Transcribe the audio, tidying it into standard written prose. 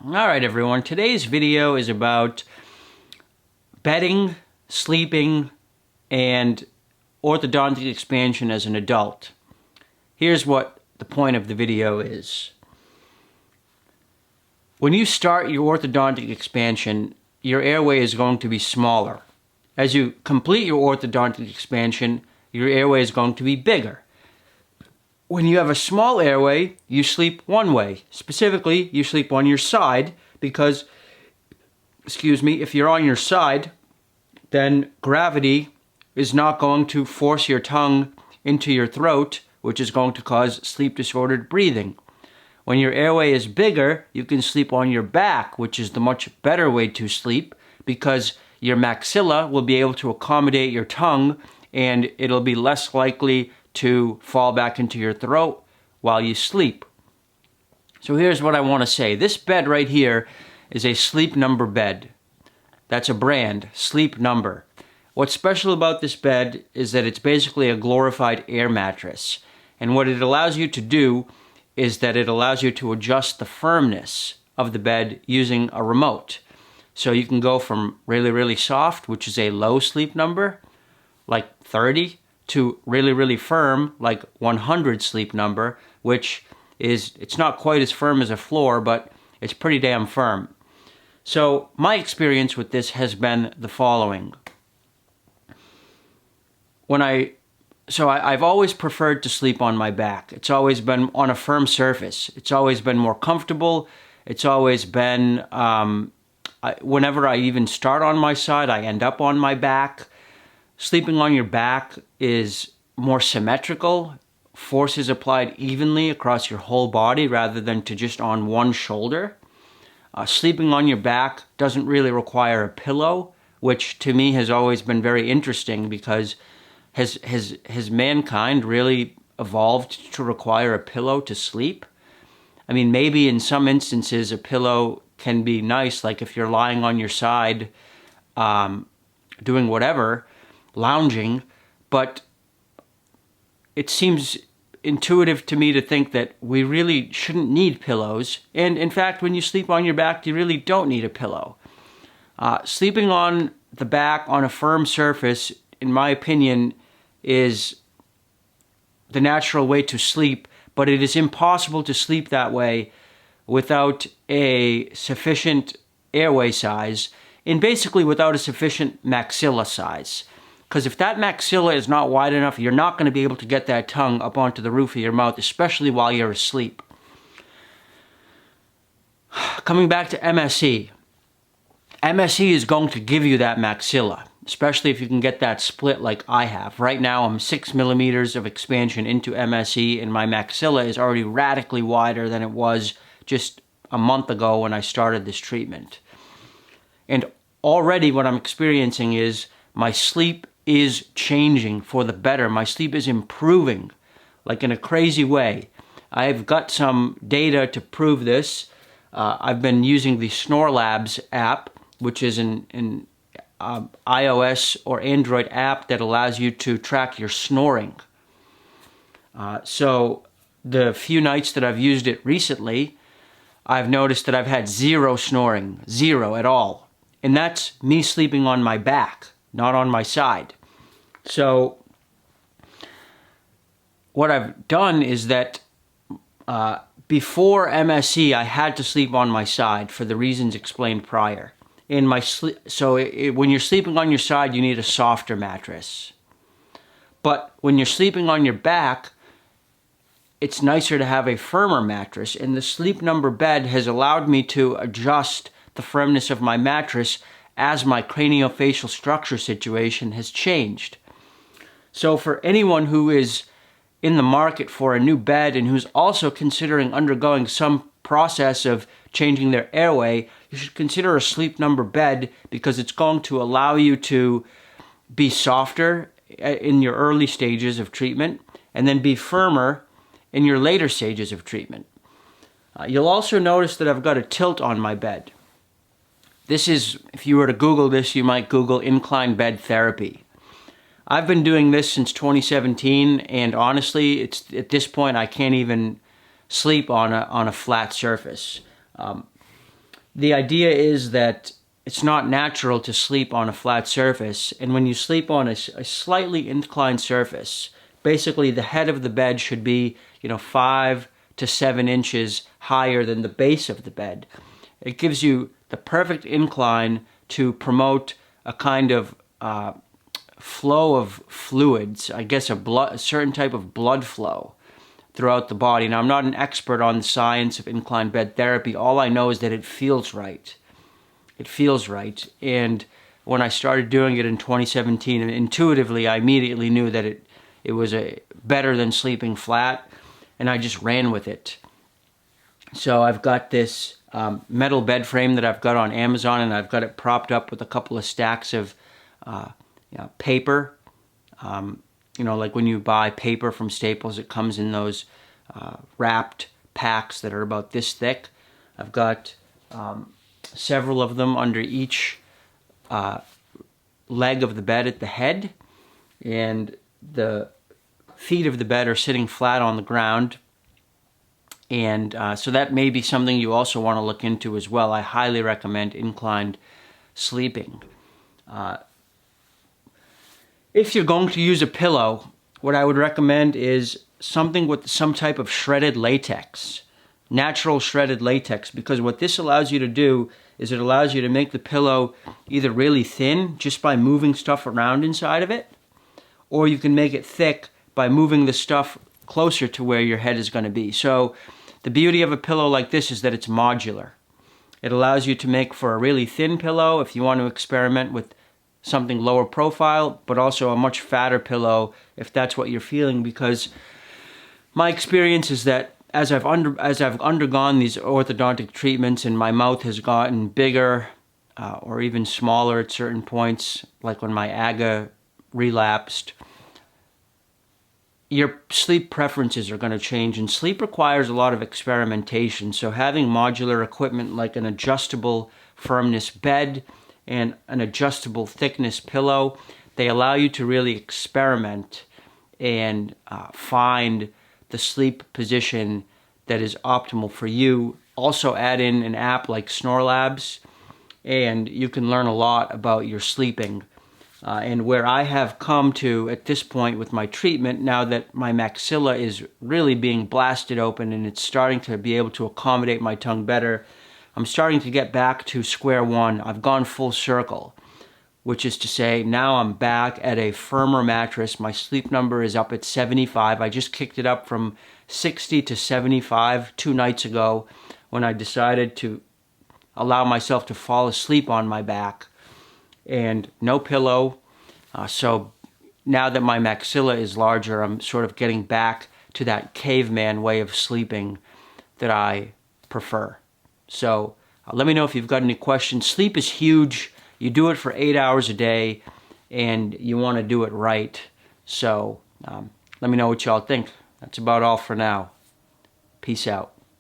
Alright everyone, today's video is about bedding, sleeping, and orthodontic expansion as an adult. Here's what the point of the video is. When you start your orthodontic expansion, your airway is going to be smaller. As you complete your orthodontic expansion, your airway is going to be bigger. When you have a small airway, you sleep one way. Specifically, you sleep on your side because, if you're on your side, then gravity is not going to force your tongue into your throat, which is going to cause sleep-disordered breathing. When your airway is bigger, you can sleep on your back, which is the much better way to sleep because your maxilla will be able to accommodate your tongue and it'll be less likely to fall back into your throat while you sleep. So here's what I want to say. This bed right here is a Sleep Number bed. That's a brand, Sleep Number. What's special about this bed is that it's basically a glorified air mattress. And what it allows you to do is that it allows you to adjust the firmness of the bed using a remote. So you can go from really, really soft, which is a low sleep number, like 30, to really, really firm, like 100 sleep number, which is, it's not quite as firm as a floor, but it's pretty damn firm. So my experience with this has been the following. I've always preferred to sleep on my back. It's always been on a firm surface. It's always been more comfortable. It's always been, whenever I even start on my side, I end up on my back. Sleeping on your back is more symmetrical. Force is applied evenly across your whole body rather than to just on one shoulder. Sleeping on your back doesn't really require a pillow, which to me has always been very interesting because has mankind really evolved to require a pillow to sleep? I mean, maybe in some instances a pillow can be nice, like if you're lying on your side doing whatever, lounging, but it seems intuitive to me to think that we really shouldn't need pillows. And in fact, when you sleep on your back, you really don't need a pillow. Sleeping on the back on a firm surface, in my opinion, is the natural way to sleep, but it is impossible to sleep that way without a sufficient airway size and basically without a sufficient maxilla size. Because if that maxilla is not wide enough, you're not going to be able to get that tongue up onto the roof of your mouth, especially while you're asleep. Coming back to MSE. MSE is going to give you that maxilla, especially if you can get that split like I have. Right now, I'm 6 millimeters of expansion into MSE, and my maxilla is already radically wider than it was just a month ago when I started this treatment. And already what I'm experiencing is my sleep is changing for the better. My sleep is improving, like in a crazy way. I've got some data to prove this. I've been using the Snore Labs app, which is an iOS or Android app that allows you to track your snoring. So the few nights that I've used it recently, I've noticed that I've had zero snoring, zero at all. And that's me sleeping on my back, not on my side. So what I've done is that before MSE, I had to sleep on my side for the reasons explained prior. When you're sleeping on your side, you need a softer mattress. But when you're sleeping on your back, it's nicer to have a firmer mattress. And the Sleep Number bed has allowed me to adjust the firmness of my mattress as my craniofacial structure situation has changed. So for anyone who is in the market for a new bed and who's also considering undergoing some process of changing their airway, you should consider a Sleep Number bed because it's going to allow you to be softer in your early stages of treatment and then be firmer in your later stages of treatment. You'll also notice that I've got a tilt on my bed. This is, if you were to Google this, you might Google incline bed therapy. I've been doing this since 2017, and honestly, it's at this point I can't even sleep on a flat surface. the idea is that it's not natural to sleep on a flat surface, and when you sleep on a slightly inclined surface, basically the head of the bed should be, 5 to 7 inches higher than the base of the bed. It gives you the perfect incline to promote a kind of flow of fluids, I guess a certain type of blood flow throughout the body. Now, I'm not an expert on the science of inclined bed therapy. All I know is that it feels right. It feels right. And when I started doing it in 2017, intuitively, I immediately knew that it was better than sleeping flat, and I just ran with it. So I've got this metal bed frame that I've got on Amazon, and I've got it propped up with a couple of stacks of paper. Like when you buy paper from Staples, it comes in those wrapped packs that are about this thick. I've got several of them under each leg of the bed at the head, and the feet of the bed are sitting flat on the ground. And so that may be something you also want to look into as well. I highly recommend inclined sleeping. If you're going to use a pillow, what I would recommend is something with some type of shredded latex, natural shredded latex, because what this allows you to do is it allows you to make the pillow either really thin just by moving stuff around inside of it, or you can make it thick by moving the stuff closer to where your head is going to be. So the beauty of a pillow like this is that it's modular. It allows you to make for a really thin pillow if you want to experiment with something lower profile, but also a much fatter pillow if that's what you're feeling, because my experience is that as I've undergone these orthodontic treatments and my mouth has gotten bigger or even smaller at certain points, like when my AGA relapsed, your sleep preferences are going to change, and sleep requires a lot of experimentation. So having modular equipment like an adjustable firmness bed and an adjustable thickness pillow, they allow you to really experiment and find the sleep position that is optimal for you. Also add in an app like Snorelabs, and you can learn a lot about your sleeping. And where I have come to at this point with my treatment, now that my maxilla is really being blasted open and it's starting to be able to accommodate my tongue better, I'm starting to get back to square one. I've gone full circle, which is to say now I'm back at a firmer mattress. My sleep number is up at 75. I just kicked it up from 60 to 75 2 nights ago when I decided to allow myself to fall asleep on my back. And no pillow. So now that my maxilla is larger, I'm sort of getting back to that caveman way of sleeping that I prefer. So let me know if you've got any questions. Sleep is huge. You do it for 8 hours a day, and you want to do it right. So let me know what y'all think. That's about all for now. Peace out.